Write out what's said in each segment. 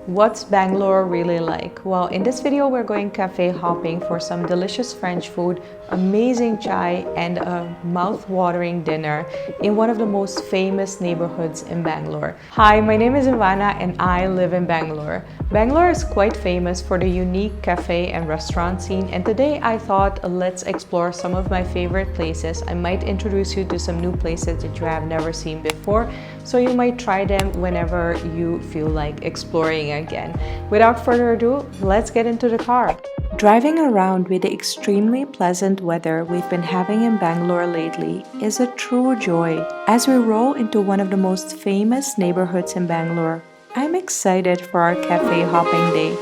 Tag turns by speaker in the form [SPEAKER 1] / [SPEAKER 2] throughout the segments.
[SPEAKER 1] What's Bangalore really like? Well, in this video, we're going cafe hopping for some delicious French food, amazing chai, and a mouth-watering dinner in one of the most famous neighborhoods in Bangalore. Hi, my name is Ivana and I live in Bangalore. Bangalore is quite famous for the unique cafe and restaurant scene, and today I thought let's explore some of my favorite places. I might introduce you to some new places that you have never seen before, so you might try them whenever you feel like exploring again. Without further ado, let's get into the car. Driving around with the extremely pleasant weather we've been having in Bangalore lately is a true joy. As we roll into one of the most famous neighborhoods in Bangalore, I'm excited for our cafe hopping day.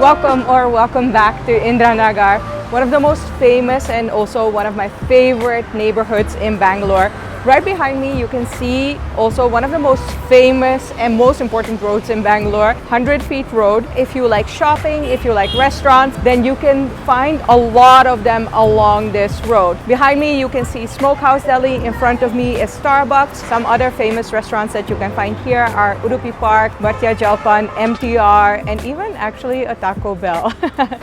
[SPEAKER 1] Welcome back to Indiranagar, one of the most famous and also one of my favorite neighborhoods in Bangalore. Right behind me, you can see also one of the most famous and most important roads in Bangalore, 100 Feet Road. If you like shopping, if you like restaurants, then you can find a lot of them along this road. Behind me, you can see Smokehouse Deli. In front of me is Starbucks. Some other famous restaurants that you can find here are Udupi Park, Bhatia Jalpan, MTR, and even actually a Taco Bell.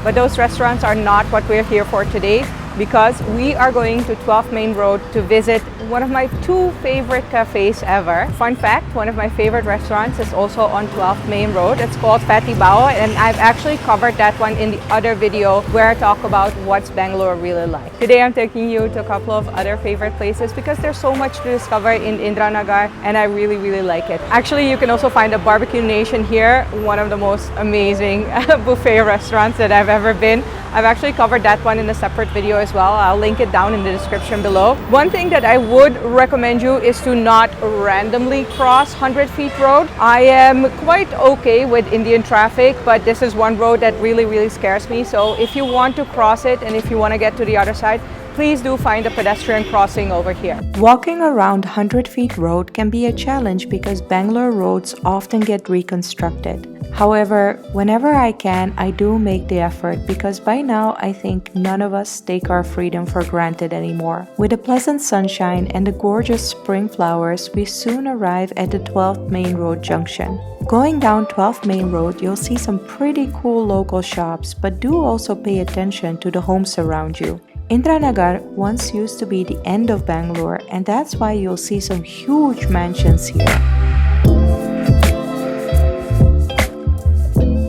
[SPEAKER 1] But those restaurants are not what we're here for today, because we are going to 12th Main Road to visit one of my two favorite cafes ever. Fun fact, one of my favorite restaurants is also on 12th Main Road. It's called Fatty Bao, and I've actually covered that one in the other video where I talk about what's Bangalore really like. Today I'm taking you to a couple of other favorite places because there's so much to discover in Indiranagar and I really like it. Actually, you can also find a Barbecue Nation here, one of the most amazing buffet restaurants that I've ever been. I've actually covered that one in a separate video as well. I'll link it down in the description below. One thing that I would recommend you is to not randomly cross 100 Feet Road. I am quite okay with Indian traffic, but this is one road that really scares me. So if you want to cross it and if you want to get to the other side, please do find a pedestrian crossing over here. Walking around 100 Feet Road can be a challenge because Bangalore roads often get reconstructed. However, whenever I can, I do make the effort because by now I think none of us take our freedom for granted anymore. With the pleasant sunshine and the gorgeous spring flowers, we soon arrive at the 12th Main Road junction. Going down 12th Main Road, you'll see some pretty cool local shops, but do also pay attention to the homes around you. Indiranagar once used to be the end of Bangalore, and that's why you'll see some huge mansions here.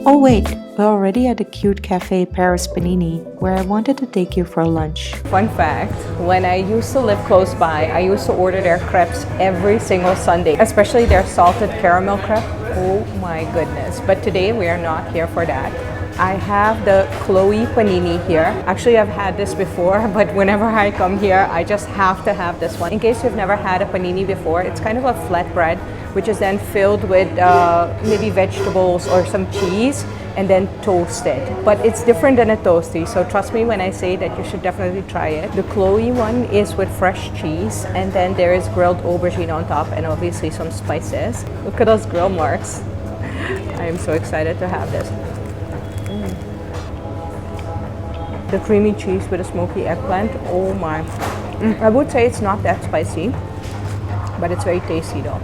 [SPEAKER 1] Oh wait, we're already at the cute cafe Paris Panini, where I wanted to take you for lunch. Fun fact, when I used to live close by, I used to order their crepes every single Sunday, especially their salted caramel crepe. Oh my goodness, but today we are not here for that. I have the Chloe Panini here. Actually, I've had this before, but whenever I come here, I just have to have this one. In case you've never had a panini before, it's kind of a flatbread, which is then filled with maybe vegetables or some cheese and then toasted. But it's different than a toasty, so trust me when I say that you should definitely try it. The Chloe one is with fresh cheese, and then there is grilled aubergine on top and obviously some spices. Look at those grill marks. I am so excited to have this. The creamy cheese with a smoky eggplant, oh my. I would say it's not that spicy, but it's very tasty though.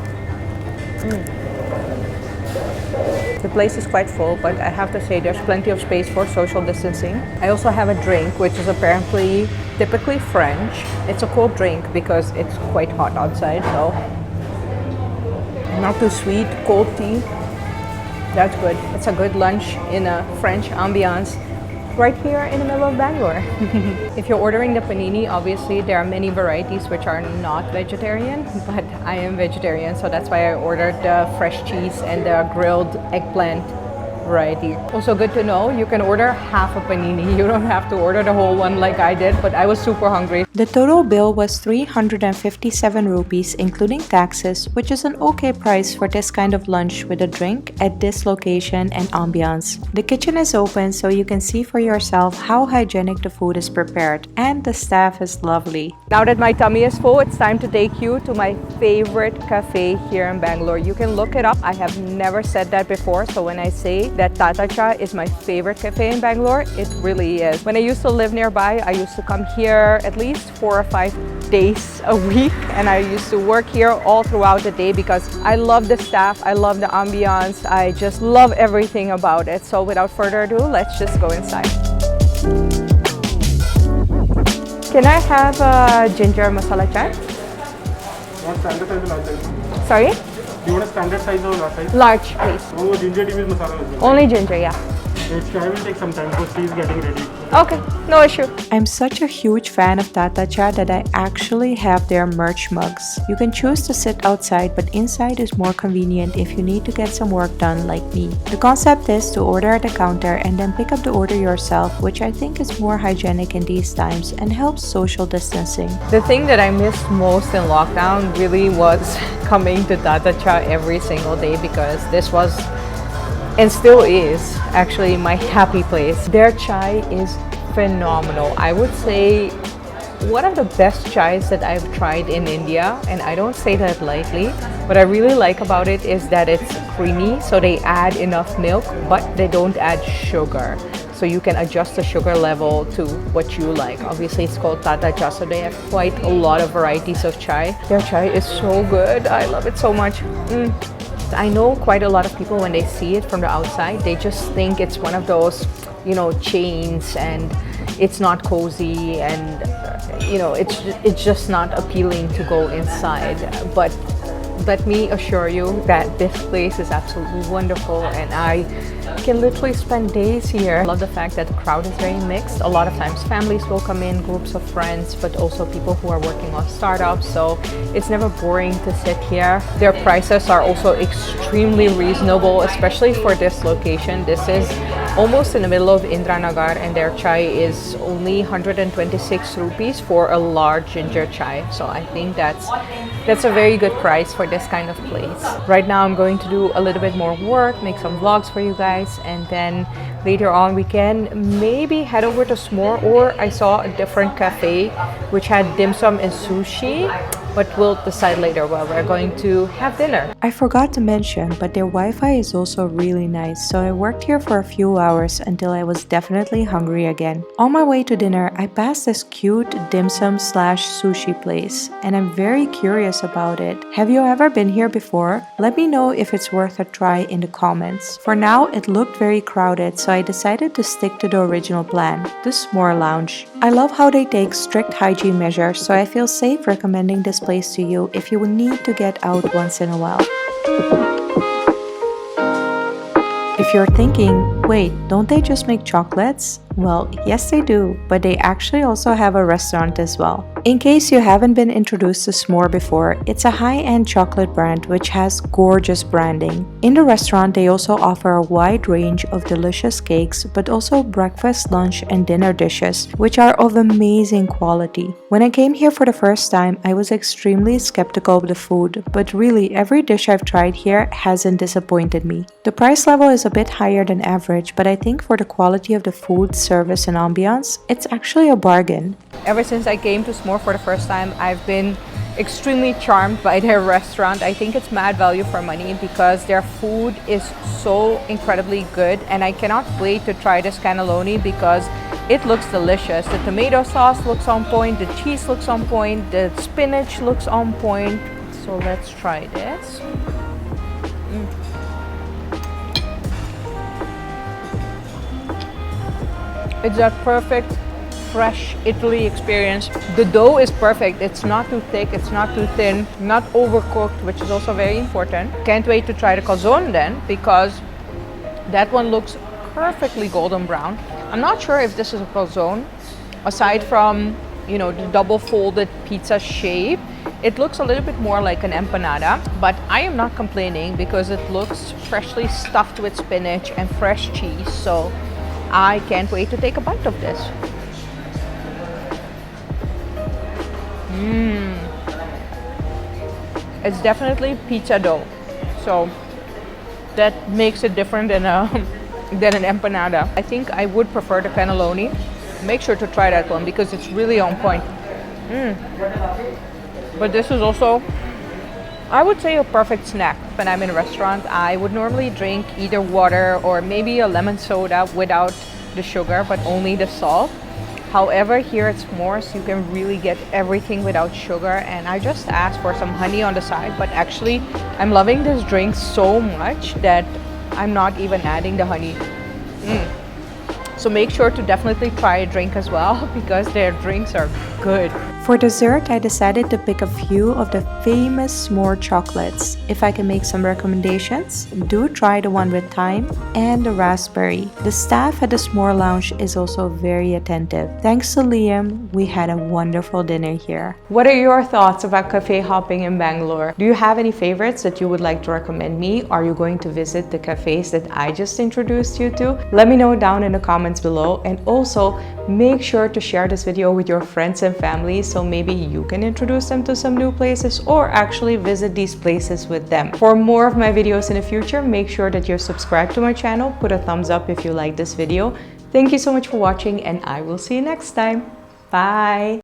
[SPEAKER 1] The place is quite full, but I have to say there's plenty of space for social distancing. I also have a drink, which is apparently typically French. It's a cold drink because it's quite hot outside, so not too sweet, cold tea. That's good. It's a good lunch in a French ambiance right here in the middle of Bangalore. If you're ordering the panini, obviously there are many varieties which are not vegetarian, but I am vegetarian, so that's why I ordered the fresh cheese and the grilled eggplant variety. Also good to know, you can order half a panini. You don't have to order the whole one like I did, but I was super hungry. The total bill was 357 rupees including taxes, which is an okay price for this kind of lunch with a drink at this location and ambiance. The kitchen is open so you can see for yourself how hygienic the food is prepared, and the staff is lovely. Now that my tummy is full, it's time to take you to my favorite cafe here in Bangalore. You can look it up. I have never said that before, so when I say that Tata Cha is my favorite cafe in Bangalore, it really is. When I used to live nearby, I used to come here at least 4 or 5 days a week, and I used to work here all throughout the day because I love the staff, I love the ambiance, I just love everything about it. So without further ado, let's just go inside. Can I have a ginger masala chai?
[SPEAKER 2] What standard size or large size?
[SPEAKER 1] Sorry?
[SPEAKER 2] Do you want a standard size or large size?
[SPEAKER 1] Large, please.
[SPEAKER 2] Oh, ginger tea with masala as well.
[SPEAKER 1] Only ginger, yeah.
[SPEAKER 2] The chai will take some time because tea is getting ready.
[SPEAKER 1] Okay, no issue.
[SPEAKER 3] I'm such a huge fan of Tata Cha that I actually have their merch mugs. You can choose to sit outside, but inside is more convenient if you need to get some work done like me. The concept is to order at the counter and then pick up the order yourself, which I think is more hygienic in these times and helps social distancing.
[SPEAKER 1] The thing that I missed most in lockdown really was coming to Tata Cha every single day, because this was and still is actually my happy place. Their chai is phenomenal. I would say one of the best chais that I've tried in India, and I don't say that lightly. What I really like about it is that it's creamy, so they add enough milk, but they don't add sugar. So you can adjust the sugar level to what you like. Obviously, it's called Tata Cha, so they have quite a lot of varieties of chai. Their chai is so good. I love it so much. I know quite a lot of people, when they see it from the outside, they just think it's one of those, you know, chains, and it's not cozy, and you know, it's just not appealing to go inside. But let me assure you that this place is absolutely wonderful, and I can literally spend days here. I love the fact that the crowd is very mixed. A lot of times families will come in, groups of friends, but also people who are working on startups, so it's never boring to sit here. Their prices are also extremely reasonable, especially for this location. This is almost in the middle of Indiranagar, and their chai is only 126 rupees for a large ginger chai. So I think that's a very good price for this kind of place. Right now I'm going to do a little bit more work, make some vlogs for you guys, and then later on we can maybe head over to S'more, or I saw a different cafe which had dim sum and sushi, but we'll decide later while we're going to have dinner.
[SPEAKER 3] I forgot to mention, but their Wi-Fi is also really nice, so I worked here for a few hours until I was definitely hungry again. On my way to dinner, I passed this cute dim sum slash sushi place, and I'm very curious about it. Have you ever been here before? Let me know if it's worth a try in the comments. For now, it looked very crowded, so I decided to stick to the original plan, the S'more Lounge. I love how they take strict hygiene measures, so I feel safe recommending this place to you if you need to get out once in a while. If you're thinking, wait, don't they just make chocolates? Well, yes they do, but they actually also have a restaurant as well. In case you haven't been introduced to S'more before, it's a high-end chocolate brand which has gorgeous branding. In the restaurant, they also offer a wide range of delicious cakes, but also breakfast, lunch, and dinner dishes, which are of amazing quality. When I came here for the first time, I was extremely skeptical of the food, but really every dish I've tried here hasn't disappointed me. The price level is a bit higher than average, but I think for the quality of the food, service, and ambiance, it's actually a bargain.
[SPEAKER 1] Ever since I came to S'more for the first time, I've been extremely charmed by their restaurant. I think it's mad value for money because their food is so incredibly good, and I cannot wait to try this cannelloni because it looks delicious. The tomato sauce looks on point, the cheese looks on point, the spinach looks on point. So let's try this. It's that perfect fresh Italy experience. The dough is perfect. It's not too thick, it's not too thin, not overcooked, which is also very important. Can't wait to try the calzone then, because that one looks perfectly golden brown. I'm not sure if this is a calzone. Aside from, you know, the double folded pizza shape, it looks a little bit more like an empanada, but I am not complaining because it looks freshly stuffed with spinach and fresh cheese. So I can't wait to take a bite of this. It's definitely pizza dough, so that makes it different than an empanada. I think I would prefer the cannelloni. Make sure to try that one because it's really on point. But this is also, I would say, a perfect snack. When I'm in a restaurant, I would normally drink either water or maybe a lemon soda without the sugar, but only the salt. However, here at S'mores, you can really get everything without sugar, and I just asked for some honey on the side, but actually I'm loving this drink so much that I'm not even adding the honey. So make sure to definitely try a drink as well because their drinks are good.
[SPEAKER 3] For dessert, I decided to pick a few of the famous s'more chocolates. If I can make some recommendations, do try the one with thyme and the raspberry. The staff at the S'more Lounge is also very attentive. Thanks to Liam, we had a wonderful dinner here.
[SPEAKER 1] What are your thoughts about cafe hopping in Bangalore? Do you have any favorites that you would like to recommend me? Are you going to visit the cafes that I just introduced you to? Let me know down in the comments below, and also make sure to share this video with your friends and family so maybe you can introduce them to some new places or actually visit these places with them. For more of my videos in the future, make sure that you're subscribed to my channel. Put a thumbs up if you like this video. Thank you so much for watching, and I will see you next time. Bye!